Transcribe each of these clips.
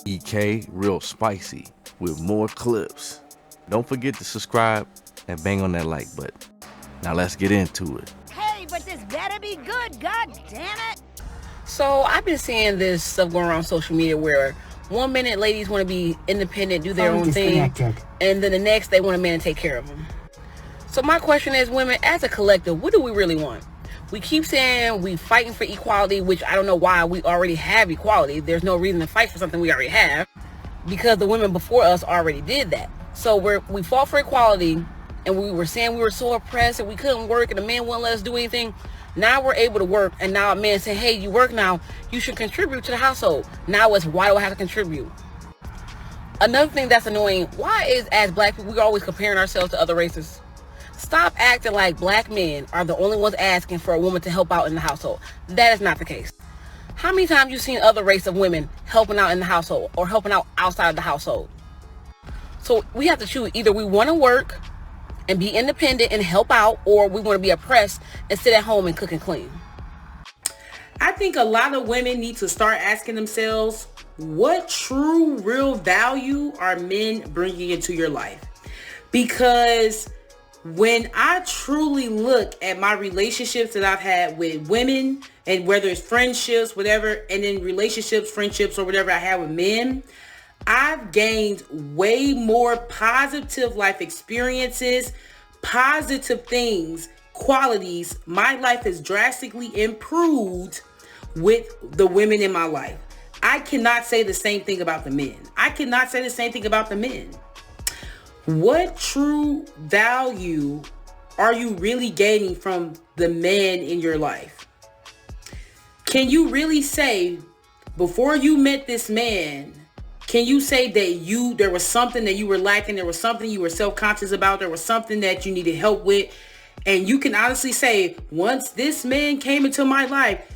EK Real Spicy with more clips. Don't forget to subscribe and bang on that like button. Now let's get into it. Hey, but this better be good, god damn it! So I've been seeing this stuff going around social media where 1 minute ladies want to be independent, do their own thing, and then the next they want a man to take care of them. So my question is, women, as a collective, what do we really want? We keep saying we fighting for equality, which I don't know why. We already have equality. There's no reason to fight for something we already have, because the women before us already did that. So we fought for equality, and we were saying we were so oppressed and we couldn't work and the man wouldn't let us do anything. Now we're able to work, and now a man saying, hey, you work now, you should contribute to the household. Now it's, why do I have to contribute? Another thing that's annoying, why is, as black people, we're always comparing ourselves to other races? Stop acting like black men are the only ones asking for a woman to help out in the household. That is not the case. How many times you seen other race of women helping out in the household or helping out outside of the household? So we have to choose. Either we want to work and be independent and help out, or we want to be oppressed and sit at home and cook and clean. I think a lot of women need to start asking themselves, what true, real value are men bringing into your life? Because when I truly look at my relationships that I've had with women, and whether it's friendships, whatever, and then relationships, friendships, or whatever I have with men, I've gained way more positive life experiences, positive things, qualities. My life has drastically improved with the women in my life. I cannot say the same thing about the men. I cannot say the same thing about the men. What true value are you really gaining from the man in your life? Can you really say, before you met this man, can you say that there was something that you were lacking, there was something you were self-conscious about, there was something that you needed help with, and you can honestly say, once this man came into my life,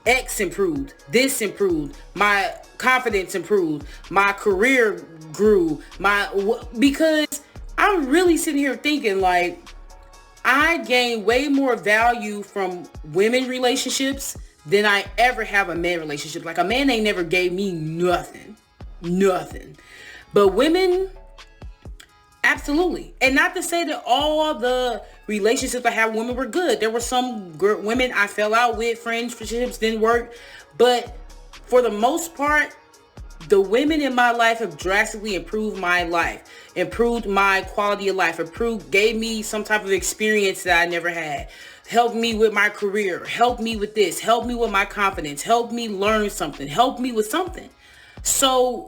X improved, this improved, my confidence improved, my career grew, because I'm really sitting here thinking, like, I gain way more value from women relationships than I ever have a man relationship. Like, a man ain't never gave me nothing. But women, absolutely. And not to say that all the relationships I had with women were good. There were some women I fell out with, friendships didn't work. But for the most part, the women in my life have drastically improved my life, improved my quality of life, gave me some type of experience that I never had, helped me with my career, helped me with this, helped me with my confidence, helped me learn something, helped me with something. So,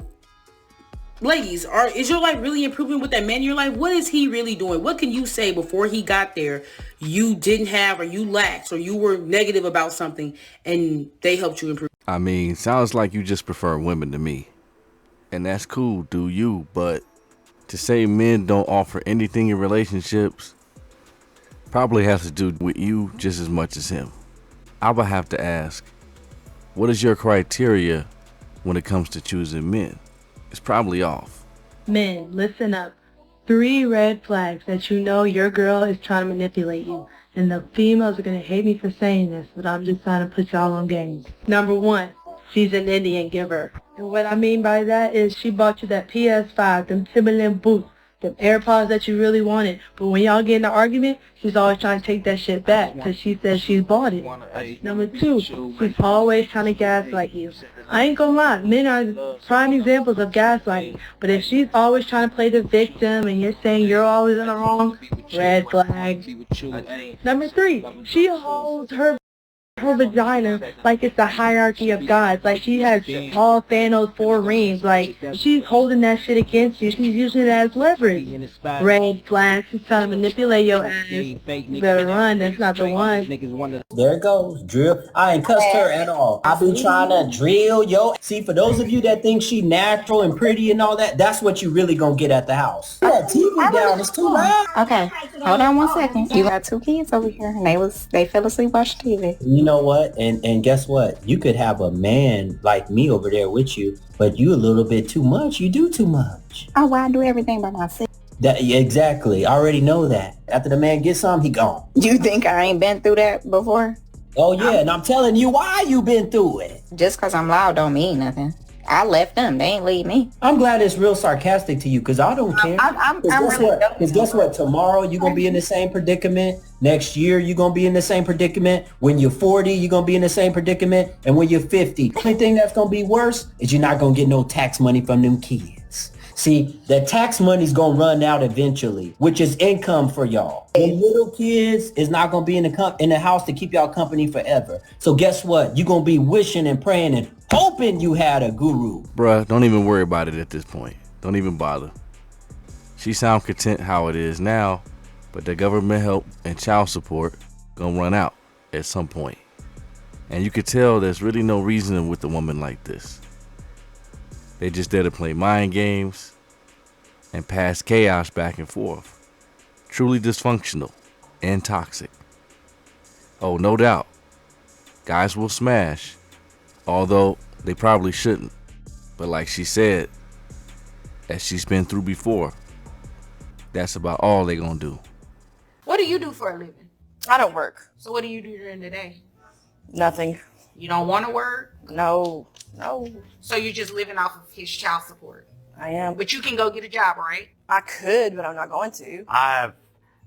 ladies, is your life really improving with that man in your life? What is he really doing? What can you say before he got there you didn't have, or you lacked, or you were negative about something and they helped you improve? I mean, sounds like you just prefer women to me. And that's cool, do you, but to say men don't offer anything in relationships probably has to do with you just as much as him. I would have to ask, what is your criteria when it comes to choosing men? It's probably off. Men, listen up. 3 red flags that you know your girl is trying to manipulate you. And the females are going to hate me for saying this, but I'm just trying to put y'all on game. Number 1, she's an Indian giver. And what I mean by that is she bought you that PS5, them Timberland boots, them AirPods that you really wanted. But when y'all get in an argument, she's always trying to take that shit back because she says she's bought it. Number 2, she's always trying to gaslight you. I ain't gonna lie, men are prime examples of gaslighting. But if she's always trying to play the victim and you're saying you're always in the wrong, red flag. Number 3, she holds her vagina like it's the hierarchy of gods. Like she has all Thanos 4 rings. Like she's holding that shit against you. She's using it as leverage. Red flag. She's trying to manipulate your ass. You better run. That's not the one. There it goes. Drill. I ain't cussed her at all. I've been trying to drill yo. See, for those of you that think she natural and pretty and all that, that's what you really gonna get at the house. That TV down is too loud. Okay, hold on 1 second. You got 2 kids over here, and they fell asleep watching TV. You know what? And guess what? You could have a man like me over there with you, but you a little bit too much. You do too much. Oh, well, I do everything by myself. Exactly. I already know that. After the man gets some, he gone. You think I ain't been through that before? Oh, yeah. And I'm telling you why you been through it. Just because I'm loud don't mean nothing. I left them. They ain't leave me. I'm glad it's real sarcastic to you because I don't care. I'm Because really guess what? Tomorrow you're going to be in the same predicament. Next year you're going to be in the same predicament. When you're 40, you're going to be in the same predicament. And when you're 50, the only thing that's going to be worse is you're not going to get no tax money from them kids. See, the tax money's going to run out eventually, which is income for y'all. The little kids is not going to be in the house to keep y'all company forever. So guess what? You're going to be wishing and praying and hoping you had a guru. Bruh, don't even worry about it at this point. Don't even bother. She sound content how it is now, but the government help and child support gonna run out at some point. And you could tell there's really no reasoning with a woman like this. They just there to play mind games and pass chaos back and forth. Truly dysfunctional and toxic. Oh, no doubt, guys will smash, although they probably shouldn't. But like she said, as she's been through before, that's about all they gonna do. What do you do for a living? I don't work. So what do you do during the day? Nothing. You don't want to work? No. So you're just living off of his child support? I am. But you can go get a job, right? I could, but I'm not going to. I have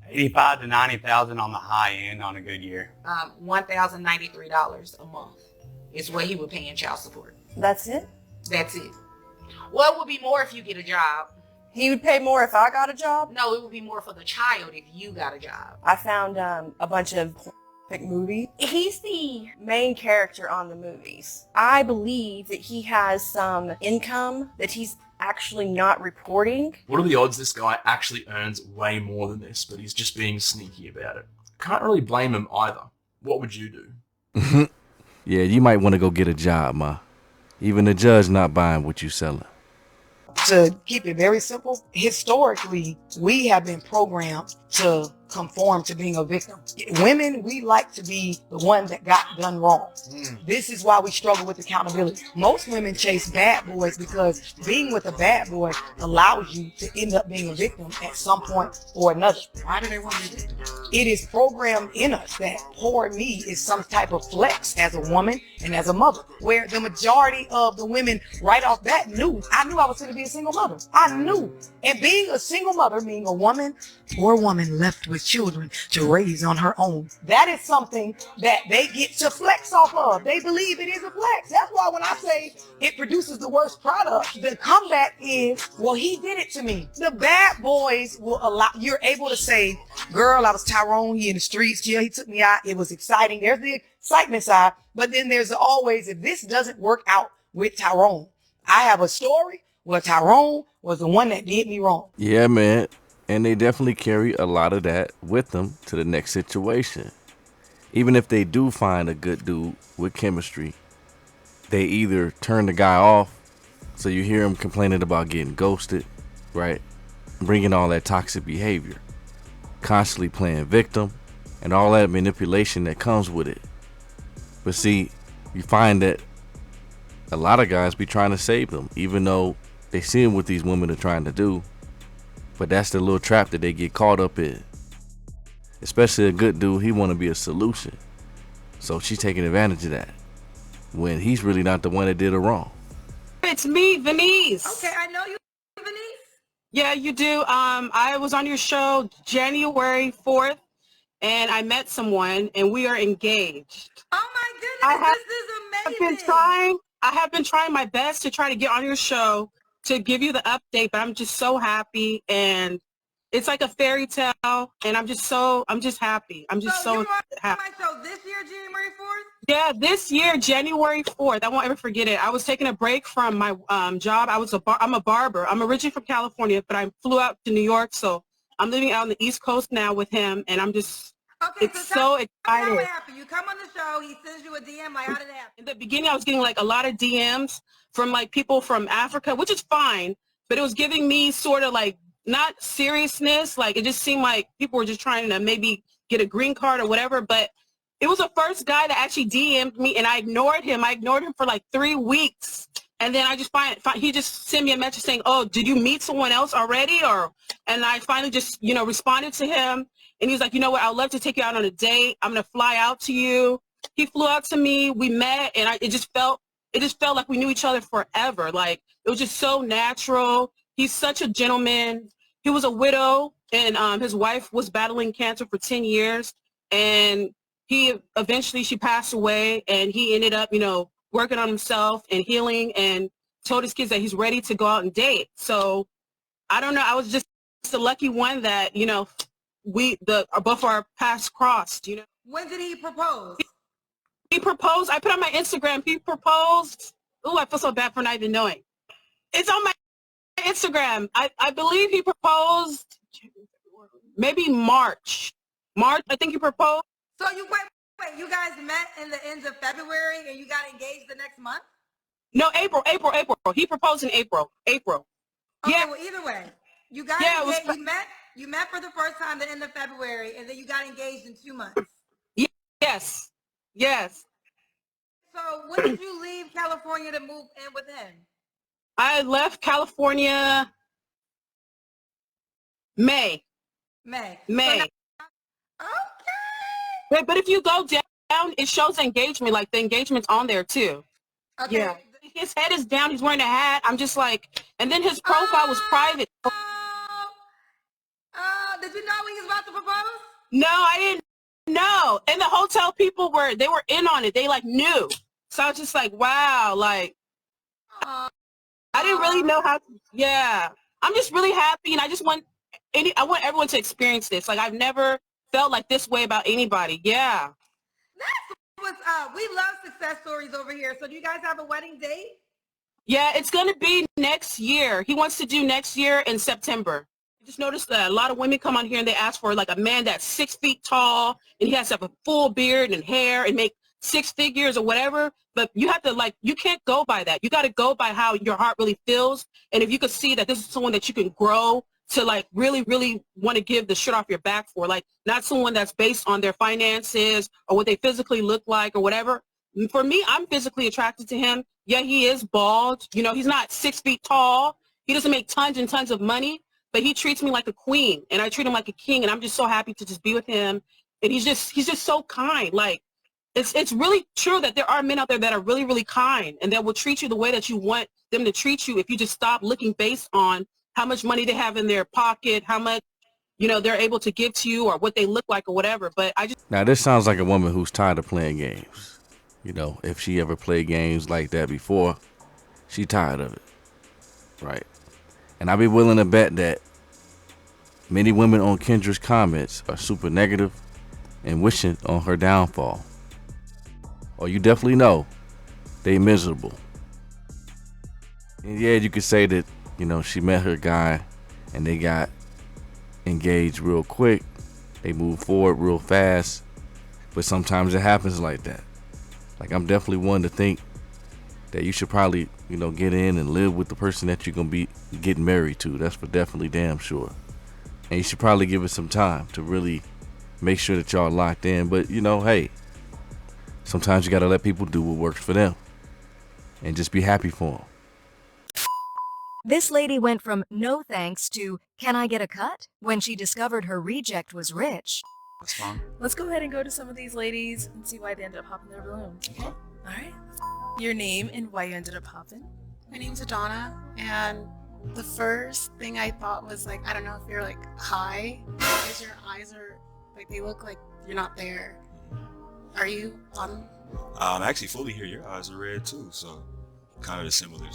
85 to 90,000 on the high end on a good year. $1,093 a month is what he would pay in child support. That's it? That's it. What would be more if you get a job? He would pay more if I got a job? No, it would be more for the child if you got a job. I found a bunch of movie. He's the main character on the movies. I believe that he has some income that he's actually not reporting. What are the odds this guy actually earns way more than this, but he's just being sneaky about it? Can't really blame him either. What would you do? Yeah, you might want to go get a job, ma. Even the judge not buying what you selling. To keep it very simple, historically, we have been programmed to conform to being a victim. Women, we like to be the one that got done wrong. This is why we struggle with accountability. Most women chase bad boys because being with a bad boy allows you to end up being a victim at some point or another. Why do they want to be victims? It is programmed in us that poor me is some type of flex as a woman and as a mother, where the majority of the women right off bat knew. I knew I was going to be a single mother. I knew. And being a single mother, being a woman, poor woman left with children to raise on her own. That is something that they get to flex off of. They believe it is a flex. That's why when I say it produces the worst product, the comeback is, well, he did it to me. The bad boys will allow, you're able to say, girl, I was Tyrone, he in the streets, yeah, he took me out. It was exciting. There's the excitement side, but then there's always, if this doesn't work out with Tyrone, I have a story where Tyrone was the one that did me wrong. Yeah, man. And they definitely carry a lot of that with them to the next situation. Even if they do find a good dude with chemistry, they either turn the guy off, so you hear him complaining about getting ghosted, right? Bringing all that toxic behavior, constantly playing victim, and all that manipulation that comes with it. But see, you find that a lot of guys be trying to save them, even though they see what these women are trying to do. But that's the little trap that they get caught up in. Especially a good dude, he want to be a solution. So she's taking advantage of that, when he's really not the one that did her wrong. It's me, Venice. Okay, I know you, Venice. Yeah, you do. I was on your show January 4th, and I met someone, and we are engaged. Oh my goodness, this is amazing. I have been trying my best to try to get on your show to give you the update, but I'm just so happy, and it's like a fairy tale, and I'm just happy. I'm just so happy. So this year, January 4th? Yeah, this year, January 4th. I won't ever forget it. I was taking a break from my job. I'm a barber. I'm originally from California, but I flew out to New York, so I'm living out on the East Coast now with him, and I'm just so excited. How it happened? You come on the show, he sends you a DM, like, how did it happen? In the beginning, I was getting like a lot of DMs from like people from Africa, which is fine, but it was giving me sort of like not seriousness. Like it just seemed like people were just trying to maybe get a green card or whatever, but it was the first guy that actually DM'd me, and I ignored him. I ignored him for like 3 weeks. And then I just he just sent me a message saying, oh, did you meet someone else already? And I finally just, responded to him. And he was like, you know what, I'd love to take you out on a date. I'm going to fly out to you. He flew out to me. We met, and it just felt it just felt like we knew each other forever. Like, it was just so natural. He's such a gentleman. He was a widow, and his wife was battling cancer for 10 years. And she passed away, and he ended up, working on himself and healing, and told his kids that he's ready to go out and date. So I don't know. I was just the lucky one that, both our paths crossed, When did he propose? He proposed. I put on my Instagram. He proposed. Oh, I feel so bad for not even knowing. It's on my Instagram. I believe he proposed maybe March. I think he proposed. So you you guys met in the end of February and you got engaged the next month? No, April. He proposed in April. Okay, Yeah. well, either way, you got engaged, you met for the first time the end of February, and then you got engaged in 2 months. Yes. So when did you leave California to move in with him? I left California May. Okay. But if you go down, it shows engagement. Like, the engagement's on there too. Okay. Yeah. His head is down. He's wearing a hat. I'm just like, and then his profile was private. Did you know he was about to propose? No, I didn't know. And the hotel people were in on it. They like knew. So I was just like, wow, like, I didn't really know how to, yeah. I'm just really happy, and I want everyone to experience this. Like, I've never felt like this way about anybody. Yeah. That's what's up. We love success stories over here. So do you guys have a wedding date? Yeah, it's going to be next year. He wants to do next year in September. I just noticed that a lot of women come on here and they ask for like a man that's 6 feet tall, and he has to have a full beard and hair and make 6 figures or whatever. But you have to, you can't go by that. You got to go by how your heart really feels. And if you could see that this is someone that you can grow to, really, really want to give the shirt off your back for, not someone that's based on their finances or what they physically look like or whatever. For me, I'm physically attracted to him. Yeah, he is bald. He's not 6 feet tall. He doesn't make tons and tons of money, but he treats me like a queen, and I treat him like a king, and I'm just so happy to just be with him. And he's just so kind. It's really true that there are men out there that are really, really kind, and that will treat you the way that you want them to treat you if you just stop looking based on how much money they have in their pocket, how much, they're able to give to you, or what they look like or whatever. But Now, this sounds like a woman who's tired of playing games. If she ever played games like that before, she tired of it, right? And I'd be willing to bet that many women on Kendra's comments are super negative and wishing on her downfall. Or you definitely know they miserable. And yeah, you could say that, she met her guy and they got engaged real quick. They moved forward real fast. But sometimes it happens like that. I'm definitely one to think that you should probably, get in and live with the person that you're going to be getting married to. That's for definitely damn sure. And you should probably give it some time to really make sure that y'all locked in. But, hey, sometimes you got to let people do what works for them and just be happy for them. This lady went from no thanks to can I get a cut when she discovered her reject was rich. That's fun. Let's go ahead and go to some of these ladies and see why they ended up popping their balloon. Okay. All right. Your name and why you ended up popping. My name's Adana, and the first thing I thought was I don't know if you're high, because your eyes are they look like you're not there. Are you on? I'm actually fully here. Your eyes are red too, so kind of the similar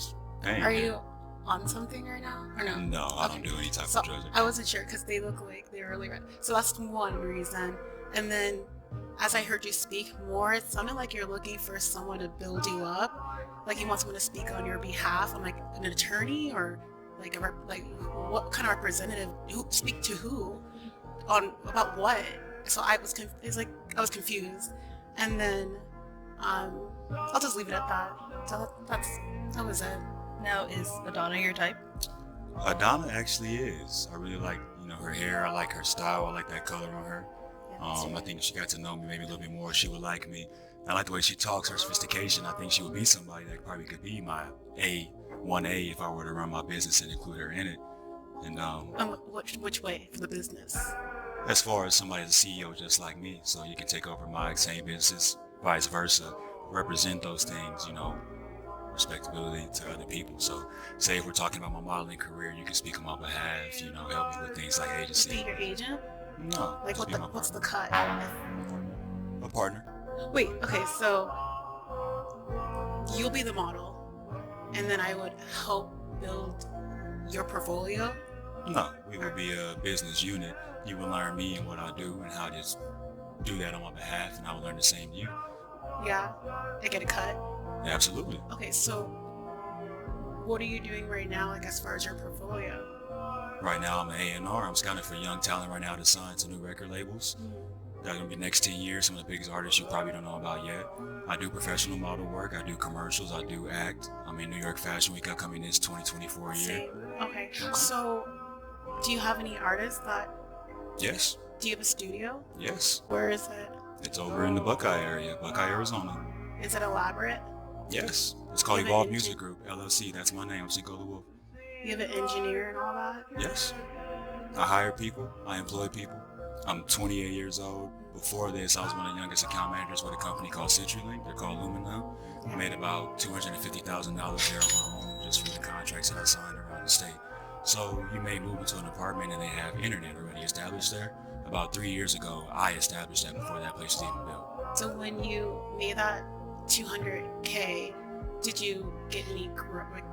thing. Are you on something right now, or no? No, I don't do any type of drugs. I wasn't sure because they look like they're really red. So that's one reason. And then as I heard you speak more, it sounded like you're looking for someone to build you up. Like you want someone to speak on your behalf. I'm like an attorney or what kind of representative? Who speak to who? About what? So I was I was confused. And then I'll just leave it at that. So that was it. Now, is Adana your type? Adana actually is. I really like, her hair. I like her style. I like that color on her. I think if she got to know me maybe a little bit more, she would like me. I like the way she talks, her sophistication. I think she would be somebody that probably could be my 1A if I were to run my business and include her in it. And which way for the business? As far as somebody that's a CEO just like me, so you can take over my same business, vice versa, represent those things, respectability to other people. So say if we're talking about my modeling career, you can speak on my behalf, you know, help me with things like agency. Be your agent? No. Like what's the cut? A partner. Wait, okay, so you'll be the model, and then I would help build your portfolio? No, we would be a business unit. You would learn me and what I do and how to just do that on my behalf, and I would learn the same you. Yeah, I get a cut? Yeah, absolutely. Okay, so what are you doing right now, like as far as your portfolio? Right now I'm an A&R. I'm scouting for young talent right now to sign to new record labels. That's gonna be next 10 years, some of the biggest artists you probably don't know about yet. I do professional model work, I do commercials, I do act. I'm in New York Fashion Week upcoming this 2024 year. Okay, so do you have any artists that... Yes. Do you have a studio? Yes. Where is it? It's over in the Buckeye area, Buckeye, Arizona. Is it elaborate? Yes. It's called Evolve Music Group, LLC. That's my name, Cinco the Wolf. You have an engineer and all that? Yes. I hire people, I employ people. I'm 28 years old. Before this, I was one of the youngest account managers with a company called CenturyLink. They're called Lumen now. I made about $250,000 there on my own just from the contracts that I signed around the state. So you may move into an apartment and they have internet already established there. About 3 years ago, I established that before that place was even built. So when you made that $200K, did you get any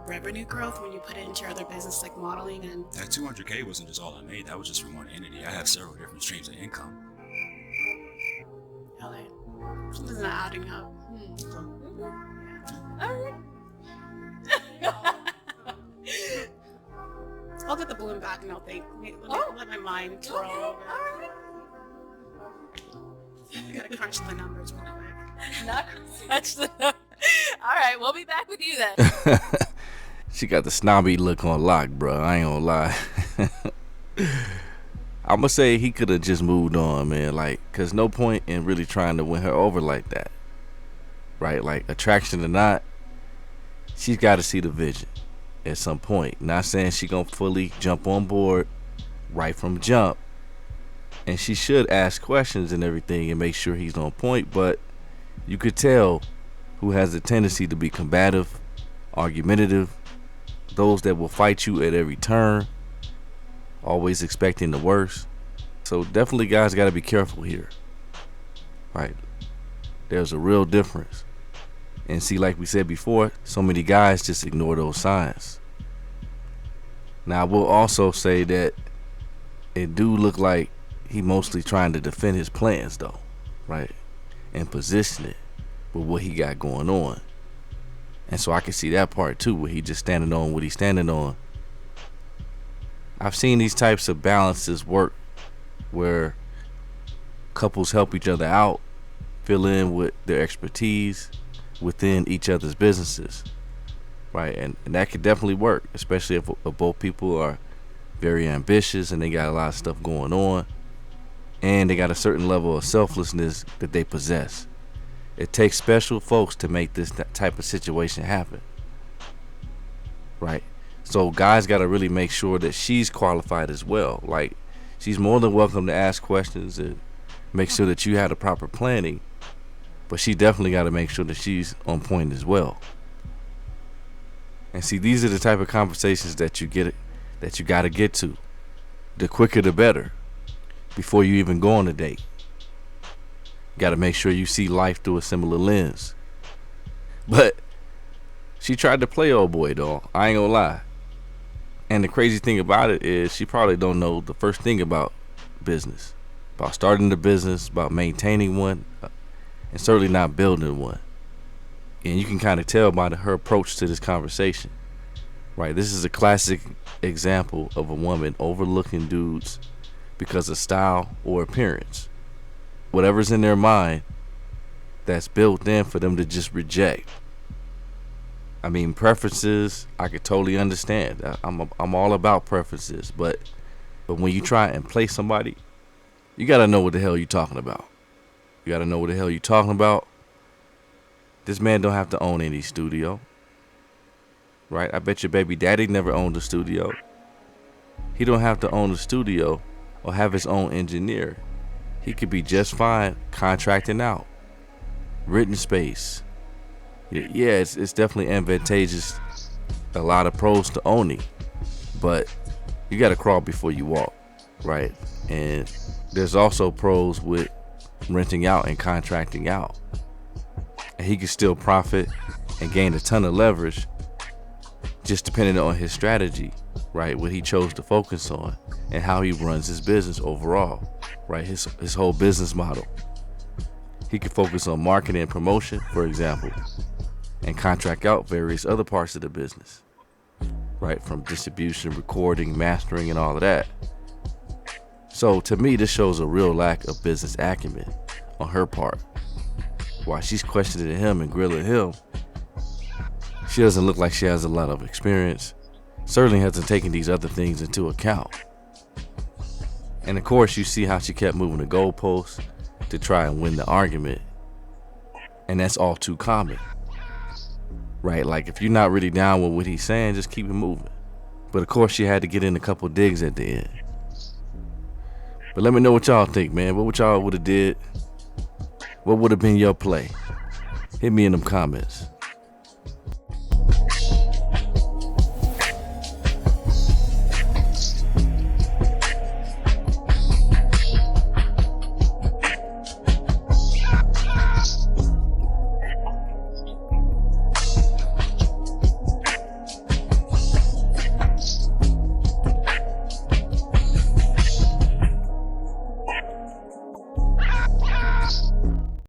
revenue growth when you put it into your other business like modeling and... That $200K wasn't just all I made, that was just from one entity. I have several different streams of income. Okay. Something's not adding up. Alright. I'll get the balloon back and I'll think. Let my mind twirl over. Alright. I gotta crunch the numbers real quick. Not crunch the numbers. Alright, we'll be back with you then. She got the snobby look on lock, bro. I ain't gonna lie. I'm gonna say he could have just moved on, man. Like, cause no point in really trying to win her over like that, right? Like, attraction or not, she's got to see the vision at some point. Not saying she gonna fully jump on board right from jump, and she should ask questions and everything and make sure he's on point. But you could tell who has a tendency to be combative, argumentative, those that will fight you at every turn, always expecting the worst. So definitely guys got to be careful here, right? There's a real difference. And see, like we said before, so many guys just ignore those signs. Now I will also say that it do look like he mostly trying to defend his plans though, right? And position it with what he got going on. And so I can see that part too, where he just standing on what he's standing on. I've seen these types of balances work where couples help each other out, fill in with their expertise within each other's businesses, right? And that could definitely work, especially if both people are very ambitious and they got a lot of stuff going on and they got a certain level of selflessness that they possess. It takes special folks to make this type of situation happen, right? So guys got to really make sure that she's qualified as well. Like, she's more than welcome to ask questions and make sure that you have the proper planning, but she definitely got to make sure that she's on point as well. And see, these are the type of conversations that you got to get to. The quicker the better, before you even go on a date. Got to make sure you see life through a similar lens. But she tried to play old boy though, I ain't gonna lie. And the crazy thing about it is she probably don't know the first thing about business, about starting the business, about maintaining one, and certainly not building one. And you can kind of tell by her approach to this conversation, right? This is a classic example of a woman overlooking dudes because of style or appearance. Whatever's in their mind, that's built in for them to just reject. I mean, preferences, I could totally understand. I'm all about preferences, but when you try and play somebody, you gotta know what the hell you're talking about. You gotta know what the hell you're talking about. This man don't have to own any studio, right? I bet your baby daddy never owned a studio. He don't have to own a studio or have his own engineer. He could be just fine contracting out, written space, Yeah, it's definitely advantageous. A lot of pros to owning, but you got to crawl before you walk, right? And there's also pros with renting out and contracting out. And he can still profit and gain a ton of leverage just depending on his strategy, right? What he chose to focus on and how he runs his business overall, right? His whole business model. He can focus on marketing and promotion, for example, and contract out various other parts of the business, right? From distribution, recording, mastering, and all of that. So to me, this shows a real lack of business acumen on her part. While she's questioning him and grilling him, she doesn't look like she has a lot of experience. Certainly hasn't taken these other things into account. And of course, you see how she kept moving the goalposts to try and win the argument. And that's all too common, right? Like if you're not really down with what he's saying, just keep it moving. But of course, she had to get in a couple digs at the end. But let me know what y'all think, man. What y'all would have did? What would have been your play? Hit me in them comments.